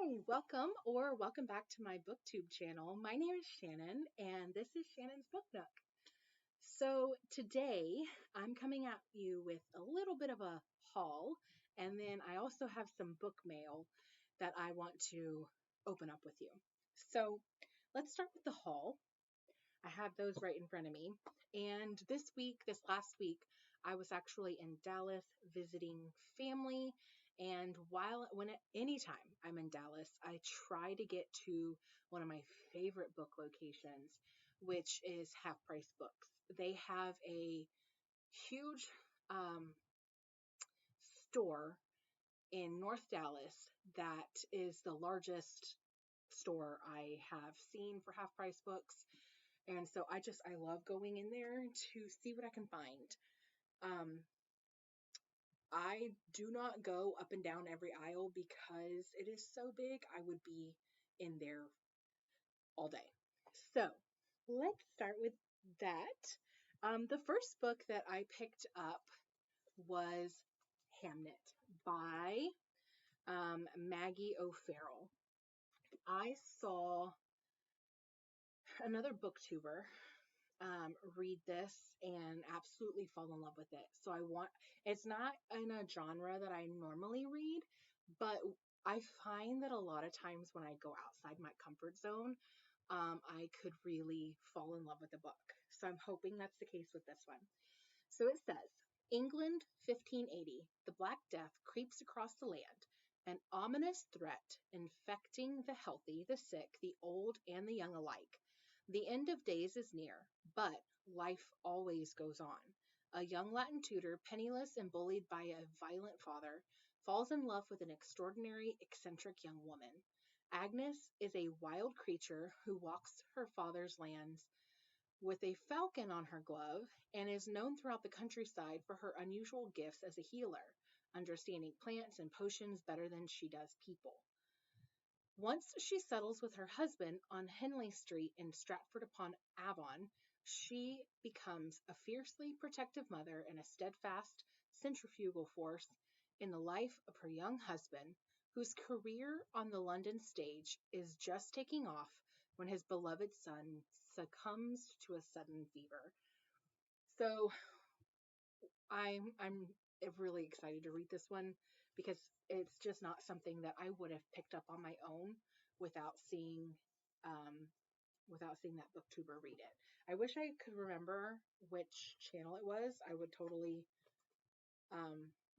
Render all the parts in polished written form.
Hi, welcome or welcome back to my BookTube channel. My name is Shannon and this is Shannon's Book Nook. So today I'm coming at you with a little bit of a haul, and then I also have some book mail that I want to open up with you. So let's start with the haul. I have those right in front of me. And this last week, I was actually in Dallas visiting family. And anytime I'm in Dallas, I try to get to one of my favorite book locations, which is Half Price Books. They have a huge um, store in North Dallas that is the largest store I have seen for Half Price Books. And so I love going in there to see what I can find. Um, I do not go up and down every aisle because it is so big. I would be in there all day. So let's start with that. The first book that I picked up was Hamnet by Maggie O'Farrell. I saw another booktuber read this and absolutely fall in love with it. It's not in a genre that I normally read, but I find that a lot of times when I go outside my comfort zone, I could really fall in love with a book. So I'm hoping that's the case with this one. So it says, England, 1580. The Black Death creeps across the land, an ominous threat infecting the healthy, the sick, the old, and the young alike. The end of days is near, but life always goes on. A young Latin tutor, penniless and bullied by a violent father, falls in love with an extraordinary, eccentric young woman. Agnes is a wild creature who walks her father's lands with a falcon on her glove and is known throughout the countryside for her unusual gifts as a healer, understanding plants and potions better than she does people. Once she settles with her husband on Henley Street in Stratford upon Avon, she becomes a fiercely protective mother and a steadfast centrifugal force in the life of her young husband, whose career on the London stage is just taking off when his beloved son succumbs to a sudden fever. So I'm really excited to read this one because it's just not something that I would have picked up on my own without seeing um, that booktuber read it. I wish I could remember which channel it was. I would totally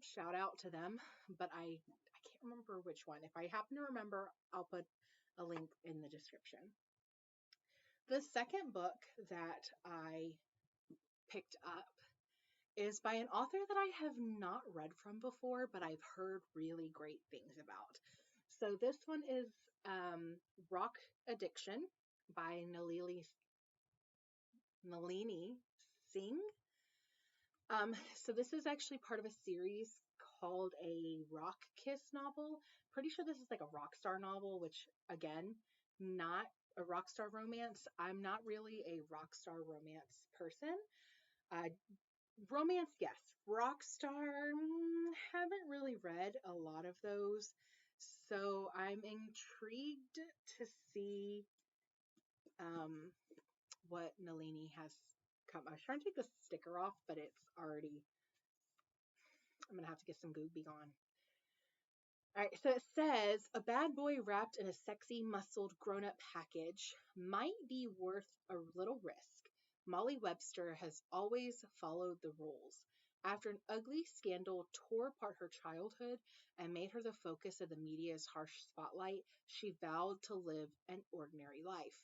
shout out to them, but I can't remember which one. If I happen to remember, I'll put a link in the description. The second book that I picked up is by an author that I have not read from before, but I've heard really great things about. So this one is Rock Addiction by Nalini Singh. So this is actually part of a series called a Rock Kiss novel. Pretty sure this is like a rock star novel, which again, not a rock star romance. I'm not really a rock star romance person. Romance, yes. Rockstar, haven't really read a lot of those. So I'm intrigued to see what Nalini has come. I was trying to take the sticker off, but it's already, I'm going to have to get some Goop Be Gone. All right, so it says a bad boy wrapped in a sexy, muscled, grown up package might be worth a little risk. Molly Webster has always followed the rules. After an ugly scandal tore apart her childhood and made her the focus of the media's harsh spotlight, she vowed to live an ordinary life.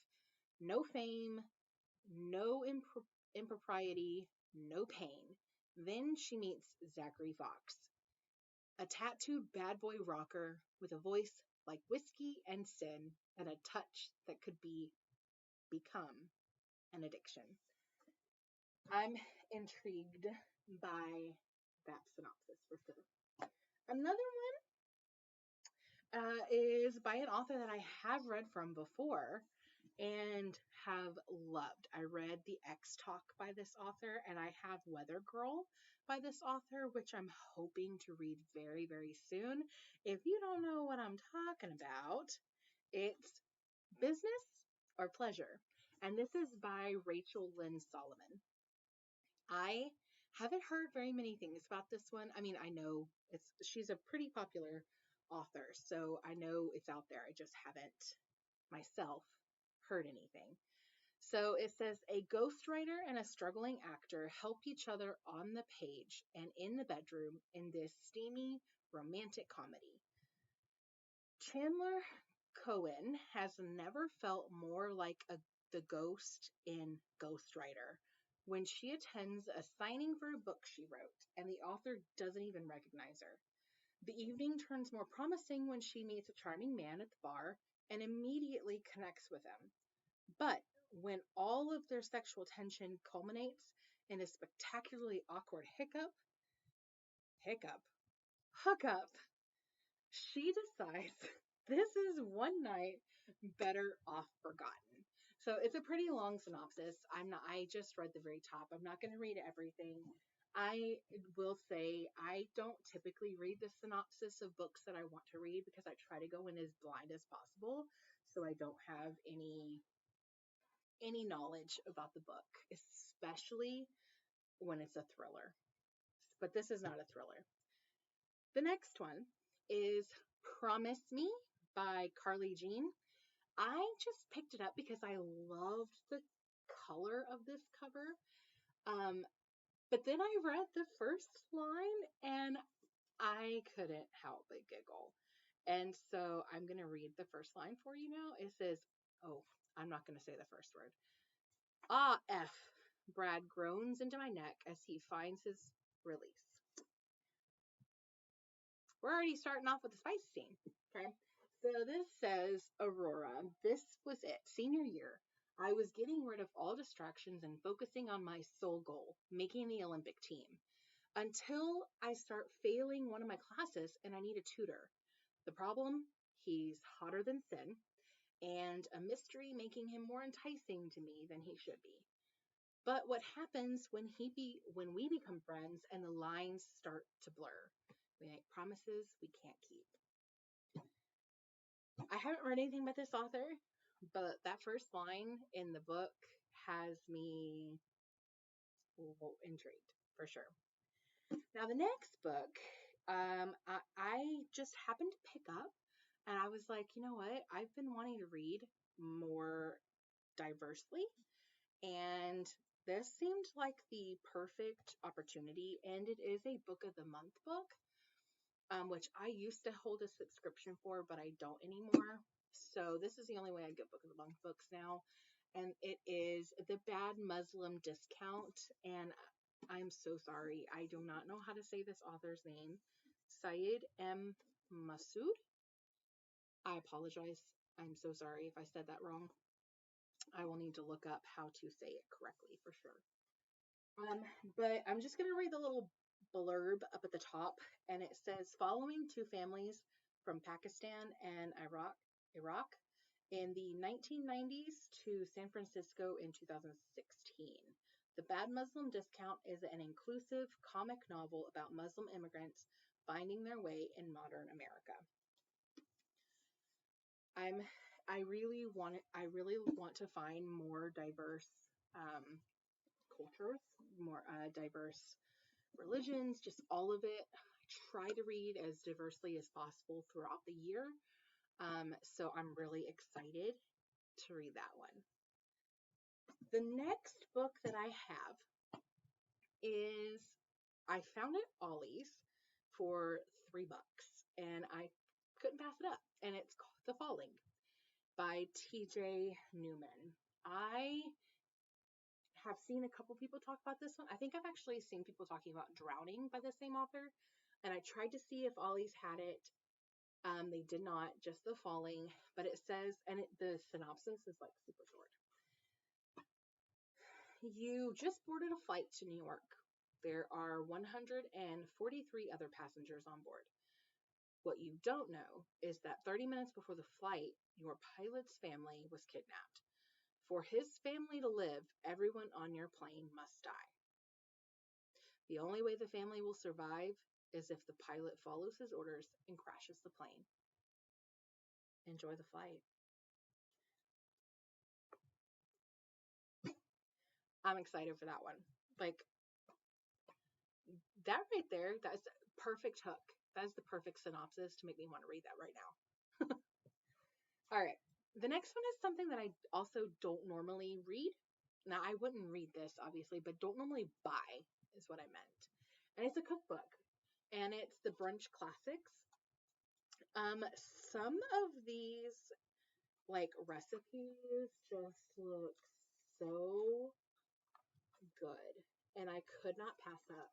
No fame, no impropriety, no pain. Then she meets Zachary Fox, a tattooed bad boy rocker with a voice like whiskey and sin and a touch that could become an addiction. I'm intrigued by that synopsis for sure. Another one is by an author that I have read from before, and have loved. I read The X Talk by this author, and I have Weather Girl by this author, which I'm hoping to read very, very soon. If you don't know what I'm talking about, it's Business or Pleasure. And this is by Rachel Lynn Solomon. I haven't heard very many things about this one. I mean, I know she's a pretty popular author, so I know it's out there. I just haven't myself heard anything. So it says a ghostwriter and a struggling actor help each other on the page and in the bedroom in this steamy romantic comedy. Chandler Cohen has never felt more like the ghost in Ghostwriter when she attends a signing for a book she wrote and the author doesn't even recognize her. The evening turns more promising when she meets a charming man at the bar and immediately connects with him. But when all of their sexual tension culminates in a spectacularly awkward hookup, she decides this is one night better off forgotten. So it's a pretty long synopsis. I just read the very top. I'm not going to read everything. I will say I don't typically read the synopsis of books that I want to read because I try to go in as blind as possible so I don't have any knowledge about the book, especially when it's a thriller. But this is not a thriller. The next one is Promise Me by Carly Jean. I just picked it up because I loved the color of this cover. But then I read the first line and I couldn't help but giggle. And so I'm going to read the first line for you now. It says, oh, I'm not going to say the first word. Ah, F. Brad groans into my neck as he finds his release. We're already starting off with the spice scene. Okay. So this says, Aurora, this was it. Senior year. I was getting rid of all distractions and focusing on my sole goal, making the Olympic team. Until I start failing one of my classes and I need a tutor. The problem? He's hotter than sin, and a mystery making him more enticing to me than he should be. But what happens when we become friends and the lines start to blur? We make promises we can't keep. I haven't read anything about this author, but that first line in the book has me intrigued for sure. Now the next book, I just happened to pick up, and I was like, you know what? I've been wanting to read more diversely, and this seemed like the perfect opportunity. And it is a book of the month book, which I used to hold a subscription for, but I don't anymore. So this is the only way I get book of the month books now. And it is The Bad Muslim Discount. And I'm so sorry. I do not know how to say this author's name. Syed M. Masood. I apologize. I'm so sorry if I said that wrong. I will need to look up how to say it correctly for sure. But I'm just going to read the little blurb up at the top, and it says, following two families from Pakistan and Iraq in the 1990s to San Francisco in 2016. The Bad Muslim Discount is an inclusive comic novel about Muslim immigrants finding their way in modern America. I really want to find more diverse cultures, more diverse religions, just all of it. I try to read as diversely as possible throughout the year. So I'm really excited to read that one. The next book that I have is, I found it Ollie's for $3 and I couldn't pass it up. And it's called The Falling by TJ Newman. I have seen a couple people talk about this one. I think I've actually seen people talking about Drowning by the same author. And I tried to see if Ollie's had it. They did not, just The Falling. But it says, and the synopsis is like super short. You just boarded a flight to New York. There are 143 other passengers on board. What you don't know is that 30 minutes before the flight, your pilot's family was kidnapped. For his family to live, everyone on your plane must die. The only way the family will survive is if the pilot follows his orders and crashes the plane. Enjoy the flight. I'm excited for that one. Like, that right there, that's a perfect hook. That is the perfect synopsis to make me want to read that right now. All right. The next one is something that I also don't normally read. Now, I wouldn't read this, obviously, but don't normally buy, is what I meant. And it's a cookbook. And it's the Brunch Classics. Some of these, like, recipes just look so good. And I could not pass up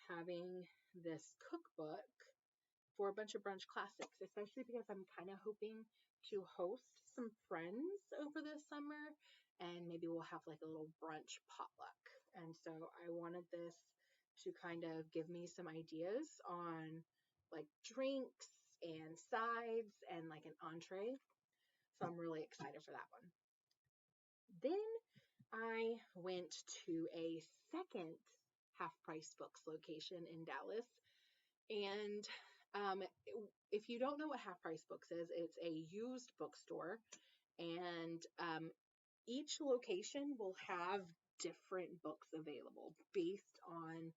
having this cookbook for a bunch of brunch classics, especially because I'm kind of hoping to host some friends over this summer, and maybe we'll have like a little brunch potluck. And so I wanted this to kind of give me some ideas on like drinks and sides and like an entree. So I'm really excited for that one. Then I went to a second Half Price Books location in Dallas. And if you don't know what Half Price Books is, it's a used bookstore. And each location will have different books available based on,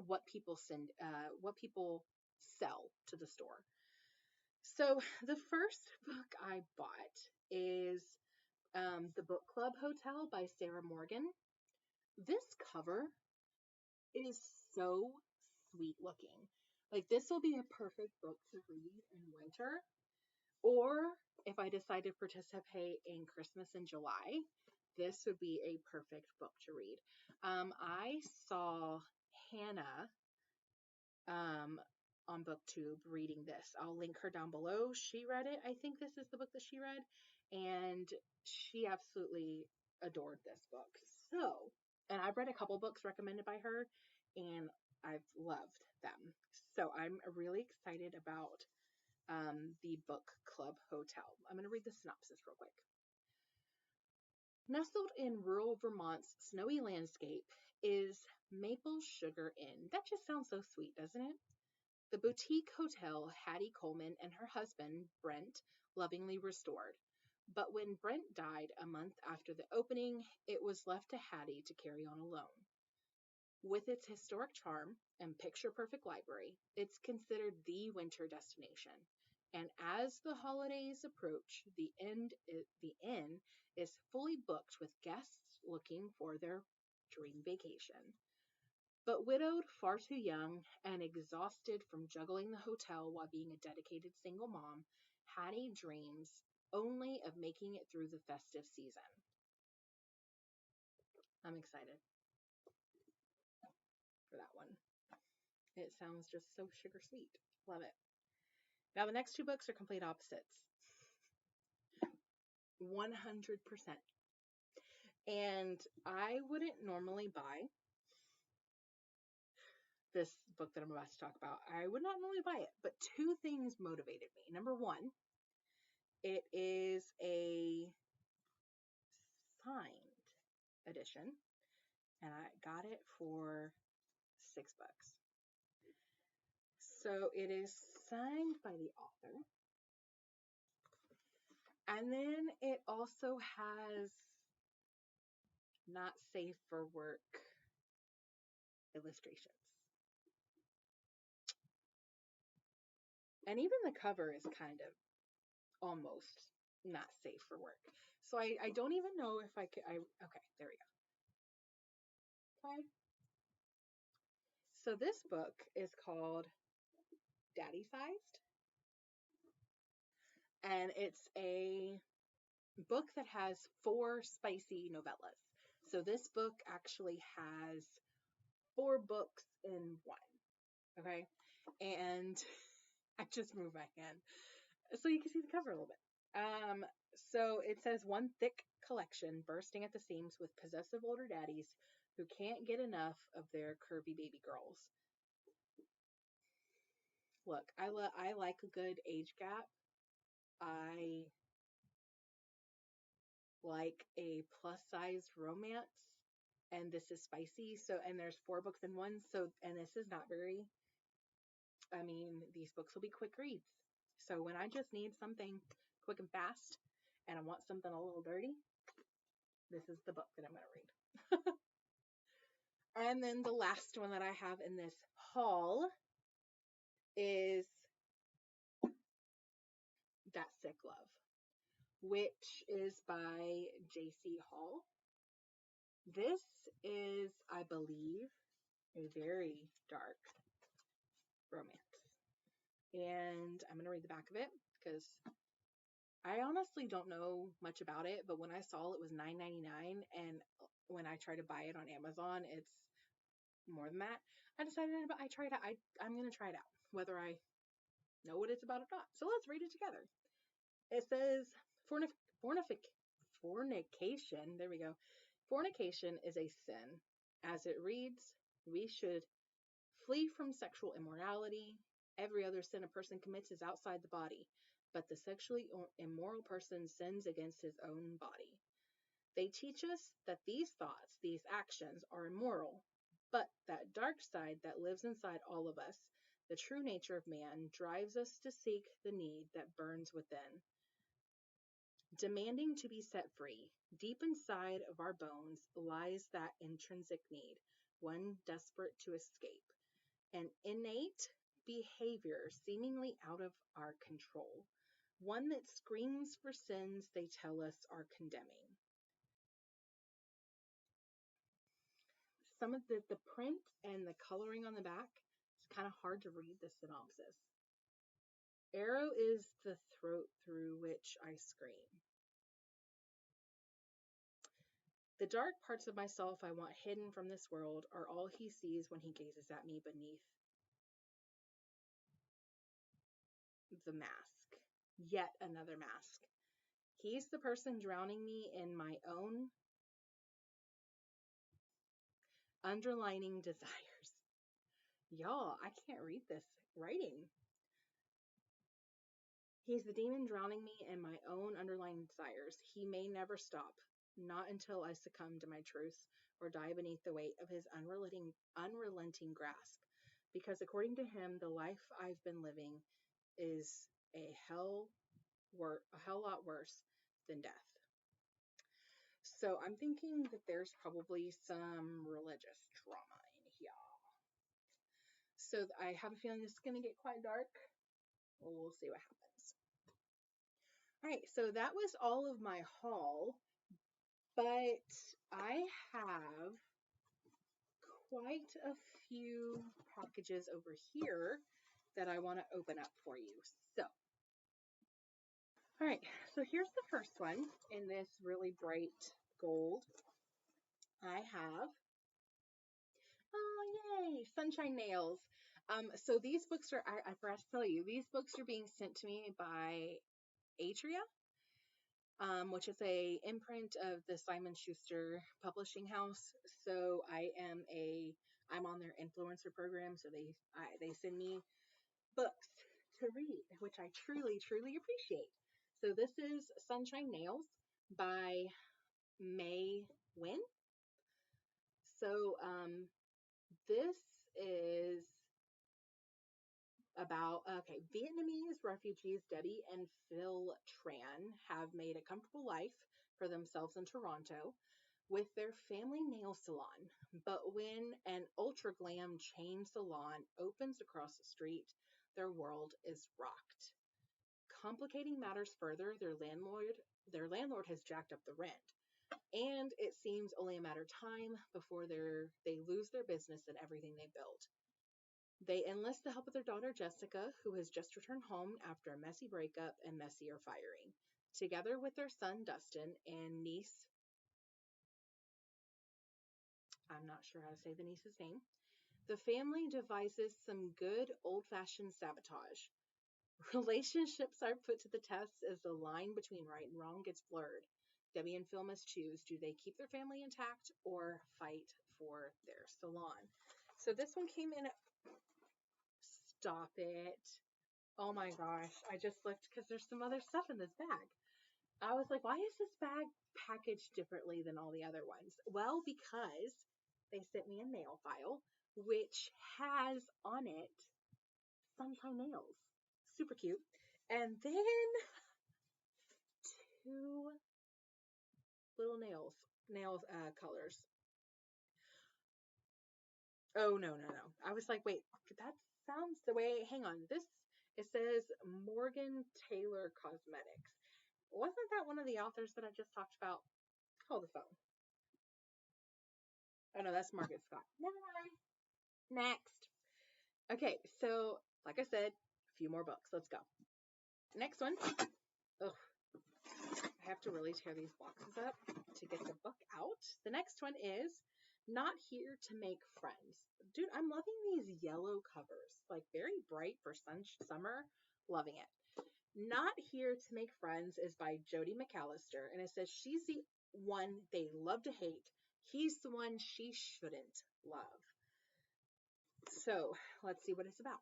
what people sell to the store. So the first book I bought is The Book Club Hotel by Sarah Morgan. This cover is so sweet looking. Like, this will be a perfect book to read in winter, or if I decide to participate in Christmas in July, this would be a perfect book to read. I saw Hannah on BookTube reading this. I'll link her down below. She read it. I think this is the book that she read, and she absolutely adored this book. So, and I've read a couple books recommended by her, and I've loved them. So I'm really excited about the Book Club Hotel. I'm going to read the synopsis real quick. Nestled in rural Vermont's snowy landscape is Maple Sugar Inn. That just sounds so sweet, doesn't it? The boutique hotel Hattie Coleman and her husband, Brent, lovingly restored. But when Brent died a month after the opening, it was left to Hattie to carry on alone. With its historic charm and picture-perfect library, it's considered the winter destination. And as the holidays approach, the inn is fully booked with guests looking for their dream vacation. But widowed, far too young, and exhausted from juggling the hotel while being a dedicated single mom, Hattie dreams only of making it through the festive season. I'm excited for that one. It sounds just so sugar sweet. Love it. Now, the next two books are complete opposites. 100%. And I wouldn't normally buy this book that I'm about to talk about. I would not normally buy it, but two things motivated me. Number one, it is a signed edition, and I got it for $6. So it is signed by the author. And then it also has not safe for work illustrations. And even the cover is kind of almost not safe for work. So I don't even know if I could, okay, there we go. Okay. So this book is called Daddy Sized. And it's a book that has 4 spicy novellas. So this book actually has 4 books in one. Okay. And I just moved my hand so you can see the cover a little bit. So it says one thick collection bursting at the seams with possessive older daddies who can't get enough of their curvy baby girls. Look, I like a good age gap. I like a plus size romance, and this is spicy. So, and there's 4 books in one. So, and this is not very, I mean, these books will be quick reads. So when I just need something quick and fast and I want something a little dirty, this is the book that I'm going to read. And then the last one that I have in this haul is That Sick Love, which is by J.C. Hall. This is, I believe, a very dark romance. And I'm going to read the back of it because I honestly don't know much about it, but when I saw it was $9.99, and when I try to buy it on Amazon, it's more than that. I decided I'm going to try it out, whether I know what it's about or not. So let's read it together. It says, fornication, there we go. Fornication is a sin. As it reads, we should flee from sexual immorality. Every other sin a person commits is outside the body, but the sexually immoral person sins against his own body. They teach us that these thoughts, these actions, are immoral, but that dark side that lives inside all of us, the true nature of man, drives us to seek the need that burns within, demanding to be set free. Deep inside of our bones lies that intrinsic need, one desperate to escape, an innate behavior seemingly out of our control, one that screams for sins they tell us are condemning. Some of the print and the coloring on the back, it's kind of hard to read the synopsis. Arrow is the throat through which I scream. The dark parts of myself I want hidden from this world are all he sees when he gazes at me beneath the mask. Yet another mask. He's the person drowning me in my own underlining desires. Y'all, I can't read this writing. He's the demon drowning me in my own underlying desires. He may never stop, not until I succumb to my truth or die beneath the weight of his unrelenting grasp. Because according to him, the life I've been living is a hell lot worse than death. So I'm thinking that there's probably some religious drama in here. So I have a feeling this is going to get quite dark. We'll see what happens. All right, so that was all of my haul, but I have quite a few packages over here that I want to open up for you. So, all right, so here's the first one in this really bright gold. I have, oh yay, Sunshine Nails. So these books are, I forgot to tell you, these books are being sent to me by Atria, which is a imprint of the Simon Schuster publishing house. So I'm on their influencer program. So they send me books to read, which I truly, truly appreciate. So this is Sunshine Nails by May Nguyen. So this is about, Vietnamese refugees Debbie and Phil Tran have made a comfortable life for themselves in Toronto with their family nail salon. But when an ultra glam chain salon opens across the street, their world is rocked. Complicating matters further, their landlord has jacked up the rent, and it seems only a matter of time before they lose their business and everything they built. They enlist the help of their daughter Jessica, who has just returned home after a messy breakup and messier firing. Together with their son Dustin and niece, I'm not sure how to say the niece's name, the family devises some good old-fashioned sabotage. Relationships are put to the test as the line between right and wrong gets blurred. Debbie and Phil must choose. Do they keep their family intact or fight for their salon? So this one came in. Stop it. Oh my gosh. I just looked because there's some other stuff in this bag. I was like, why is this bag packaged differently than all the other ones? Well, because they sent me a nail file, which has on it sunshine nails. Super cute. And then two little nails colors. Oh, no, no, no. I was like, wait, that sounds the way. Hang on. It says Morgan Taylor Cosmetics. Wasn't that one of the authors that I just talked about? Hold the phone. Oh, no, that's Margaret Scott. Never mind. Next. Okay, so like I said, a few more books. Let's go. Next one. Ugh, I have to really tear these boxes up to get the book out. The next one is Not Here to Make Friends. Dude, I'm loving these yellow covers. Like very bright for summer. Loving it. Not Here to Make Friends is by Jodi McAllister, and it says she's the one they love to hate. He's the one she shouldn't love. So let's see what it's about.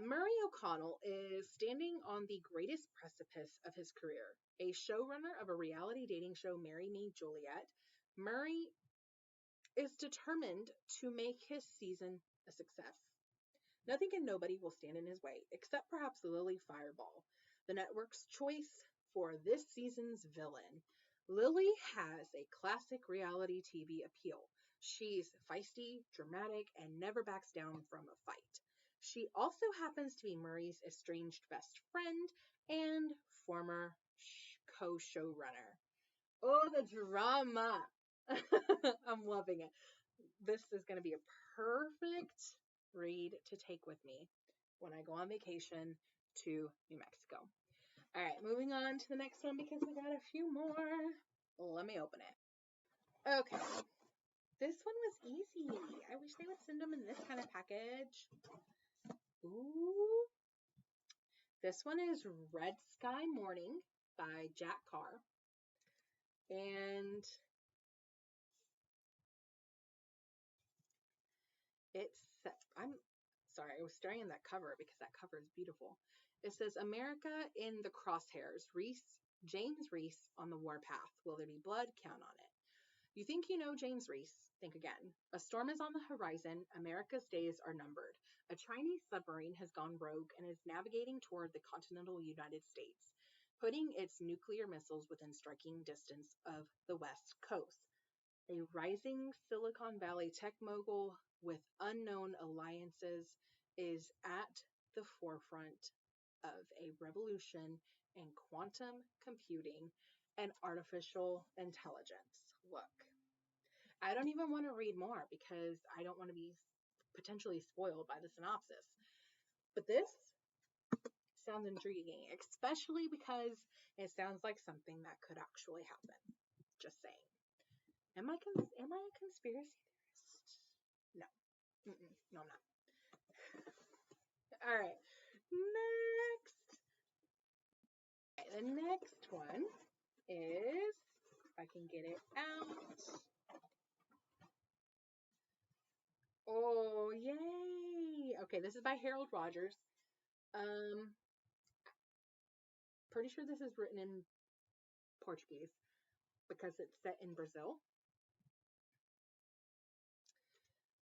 Murray O'Connell is standing on the greatest precipice of his career. A showrunner of a reality dating show, Marry Me, Juliet, Murray is determined to make his season a success. Nothing and nobody will stand in his way, except perhaps Lily Fireball, the network's choice for this season's villain. Lily has a classic reality TV appeal. She's feisty, dramatic, and never backs down from a fight. She also happens to be Murray's estranged best friend and former co-showrunner. Oh, the drama! I'm loving it. This is going to be a perfect read to take with me when I go on vacation to New Mexico. All right, moving on to the next one because we got a few more. Let me open it. Okay. This one was easy. I wish they would send them in this kind of package. Ooh. This one is Red Sky Morning by Jack Carr. And I'm sorry, I was staring at that cover because that cover is beautiful. It says America in the crosshairs. James Reese on the warpath. Will there be blood? Count on it. You think you know James Reese? Think again. A storm is on the horizon. America's days are numbered. A Chinese submarine has gone rogue and is navigating toward the continental United States, putting its nuclear missiles within striking distance of the West Coast. A rising Silicon Valley tech mogul with unknown alliances is at the forefront of a revolution in quantum computing and artificial intelligence. Look, I don't even want to read more because I don't want to be potentially spoiled by the synopsis. But this sounds intriguing, especially because it sounds like something that could actually happen. Just saying. Am I a conspiracy theorist? No. No, I'm not. All right. Next. Okay, the next one is, if I can get it out. Oh, yay. Okay, this is by Harold Rogers. Pretty sure this is written in Portuguese because it's set in Brazil.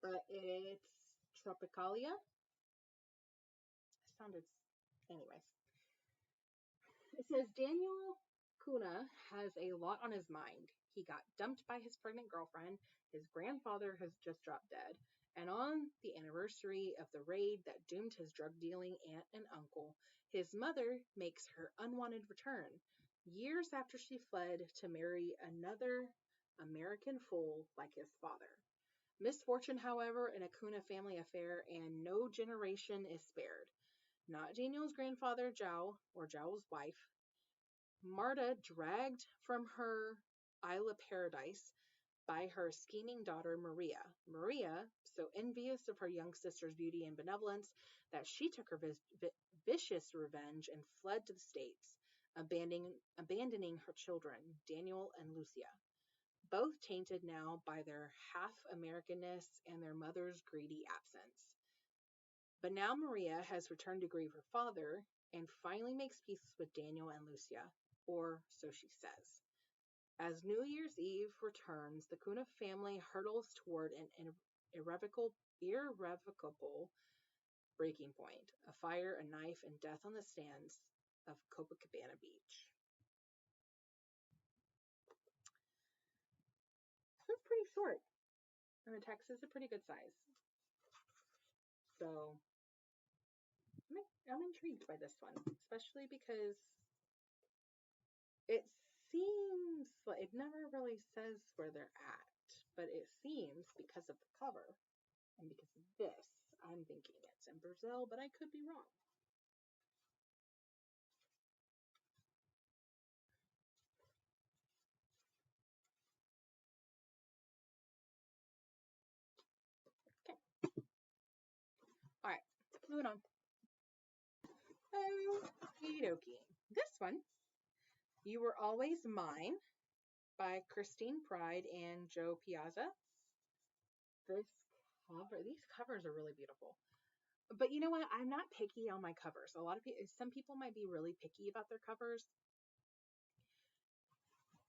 But it's Tropicalia. Sounded, anyways. It says Daniel Kuna has a lot on his mind. He got dumped by his pregnant girlfriend. His grandfather has just dropped dead. And on the anniversary of the raid that doomed his drug dealing aunt and uncle, his mother makes her unwanted return, years after she fled to marry another American fool like his father. Misfortune, however, in a Kuna family affair, and no generation is spared. Not Daniel's grandfather, Zhao, or Zhao's wife, Marta, dragged from her Isle of Paradise by her scheming daughter, Maria. Maria, so envious of her young sister's beauty and benevolence that she took her vicious revenge and fled to the States, abandoning her children, Daniel and Lucia, both tainted now by their half-Americanness and their mother's greedy absence. But now Maria has returned to grieve her father and finally makes peace with Daniel and Lucia. or so she says. As New Year's Eve returns, the Kuna family hurtles toward an irrevocable breaking point: a fire, a knife, and death on the sands of Copacabana Beach. So it's pretty short, and the text is a pretty good size. So I'm intrigued by this one, especially because it seems like it never really says where they're at, but it seems because of the cover and because of this, I'm thinking it's in Brazil, but I could be wrong. Okay. All right, moving on. Okie dokie. This one, You Were Always Mine by Christine Pride and Joe Piazza. These covers are really beautiful. But you know what? I'm not picky on my covers. Some people might be really picky about their covers.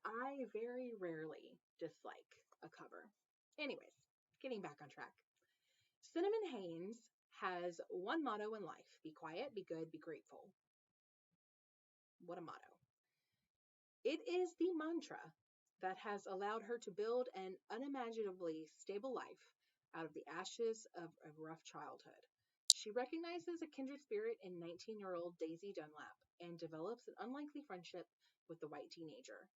I very rarely dislike a cover. Anyways, getting back on track. Cinnamon Haynes has one motto in life: be quiet, be good, be grateful. What a motto. It is the mantra that has allowed her to build an unimaginably stable life out of the ashes of a rough childhood. She recognizes a kindred spirit in 19-year-old Daisy Dunlap and develops an unlikely friendship with the white teenager.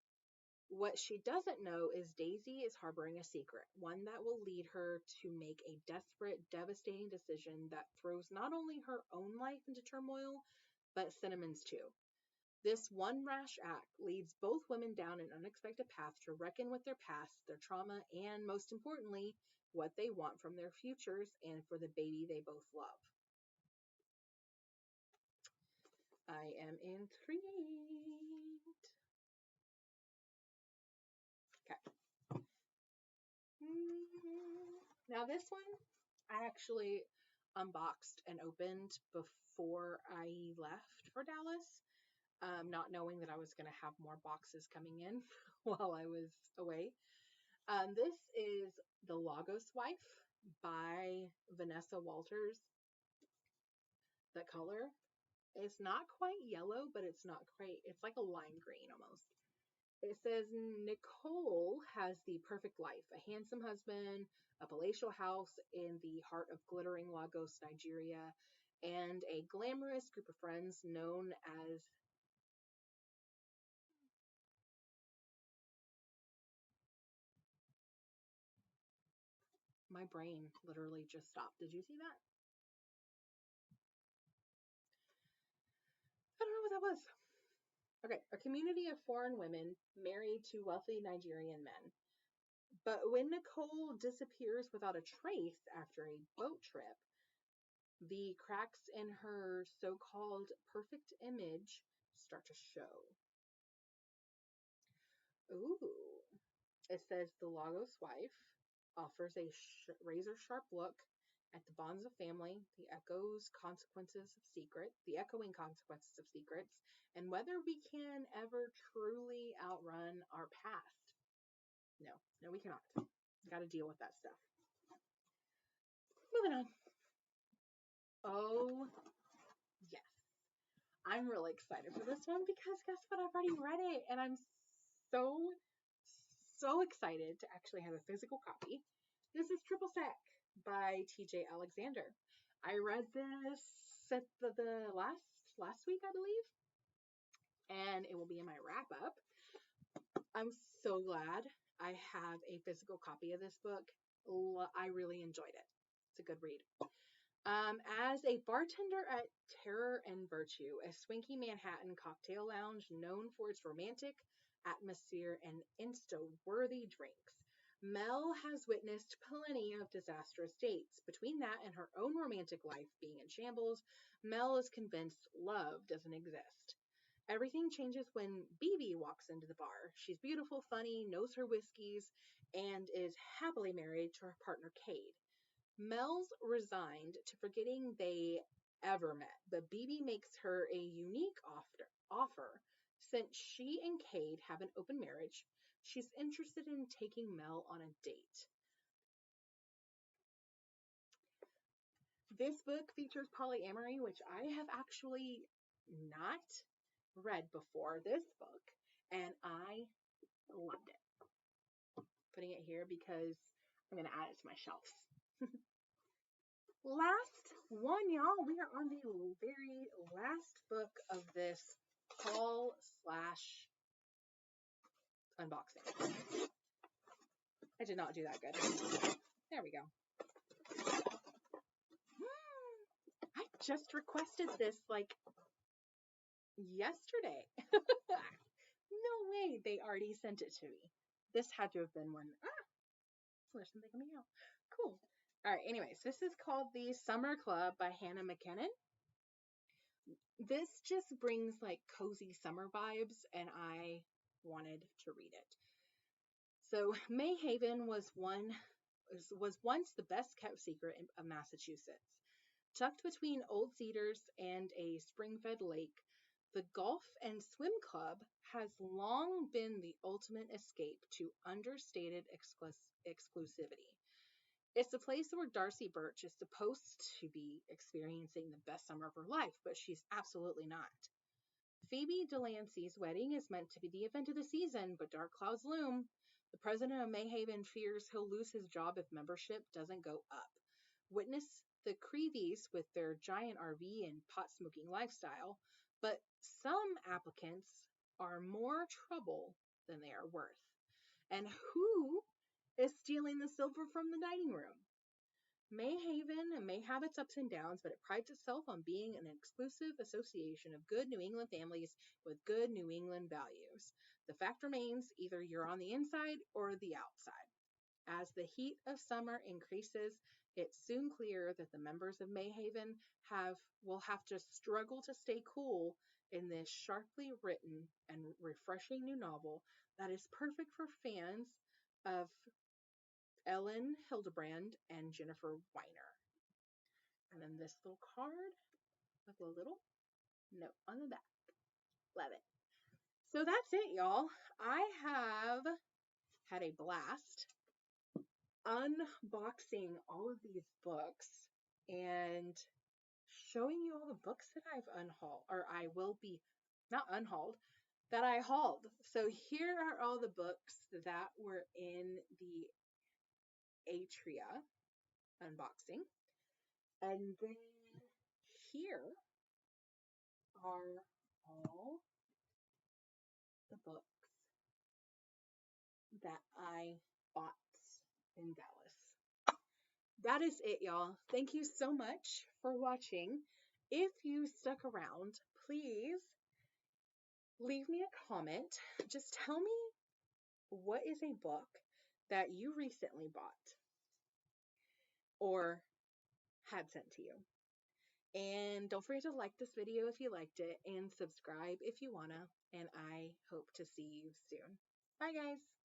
What she doesn't know is Daisy is harboring a secret, one that will lead her to make a desperate, devastating decision that throws not only her own life into turmoil, but Cinnamon's too. This one rash act leads both women down an unexpected path to reckon with their past, their trauma, and most importantly, what they want from their futures and for the baby they both love. I am intrigued. Okay. Now this one I actually unboxed and opened before I left for Dallas, not knowing that I was going to have more boxes coming in while I was away. This is The Lagos Wife by Vanessa Walters. The color is not quite yellow, but it's not quite, it's like a lime green almost. It says Nicole has the perfect life: a handsome husband, a palatial house in the heart of glittering Lagos, Nigeria, and a glamorous group of friends known as my brain literally just stopped. Did you see that? I don't know what that was. Okay, a community of foreign women married to wealthy Nigerian men. But when Nicole disappears without a trace after a boat trip, the cracks in her so-called perfect image start to show. Ooh. It says The Lagos Wife offers a razor-sharp look at the bonds of family, the echoing consequences of secrets, and whether we can ever truly outrun our past. No, we cannot. Got to deal with that stuff. Moving on. Oh, yes. I'm really excited for this one because guess what? I've already read it and I'm so excited to actually have a physical copy. This is Triple Sec by TJ Alexander. I read this at the last week, I believe, and it will be in my wrap up. I'm so glad I have a physical copy of this book. I really enjoyed it. It's a good read. As a bartender at Terror and Virtue, a swanky Manhattan cocktail lounge known for its romantic atmosphere and Insta-worthy drinks, Mel has witnessed plenty of disastrous dates. Between that and her own romantic life being in shambles, Mel is convinced love doesn't exist. Everything changes when BB walks into the bar. She's beautiful, funny, knows her whiskeys, and is happily married to her partner, Cade. Mel's resigned to forgetting they ever met, but BB makes her a unique offer, Since she and Cade have an open marriage, she's interested in taking Mel on a date. This book features polyamory, which I have actually not read before this book, and I loved it. Putting it here because I'm going to add it to my shelves. Last one, y'all. We are on the very last book of this haul / unboxing. I did not do that good. There we go. I just requested this like yesterday. No way they already sent it to me. This had to have been one. There's something coming out. Cool. All right, anyways, this is called The Summer Club by Hannah McKinnon. This just brings like cozy summer vibes, and I wanted to read it. So Mayhaven was once the best kept secret of Massachusetts. Tucked between old cedars and a spring-fed lake, the Golf and Swim Club has long been the ultimate escape to understated exclusivity. It's the place where Darcy Birch is supposed to be experiencing the best summer of her life, but she's absolutely not. Phoebe Delancey's wedding is meant to be the event of the season, but dark clouds loom. The president of Mayhaven fears he'll lose his job if membership doesn't go up. Witness the Creevies with their giant RV and pot-smoking lifestyle, but some applicants are more trouble than they are worth. And who is stealing the silver from the dining room? Mayhaven may have its ups and downs, but it prides itself on being an exclusive association of good New England families with good New England values. The fact remains, either you're on the inside or the outside. As the heat of summer increases, it's soon clear that the members of Mayhaven will have to struggle to stay cool in this sharply written and refreshing new novel that is perfect for fans of Ellen Hildebrand and Jennifer Weiner. And then this little card with a little note on the back. Love it. So that's it, y'all. I have had a blast unboxing all of these books and showing you all the books that I've unhauled, or I will be, not unhauled, that I hauled. So here are all the books that were in the Atria unboxing. And then here are all the books that I bought in Dallas. That is it, y'all. Thank you so much for watching. If you stuck around, please leave me a comment. Just tell me what is a book that you recently bought or had sent to you. And don't forget to like this video if you liked it and subscribe if you wanna. And I hope to see you soon. Bye, guys.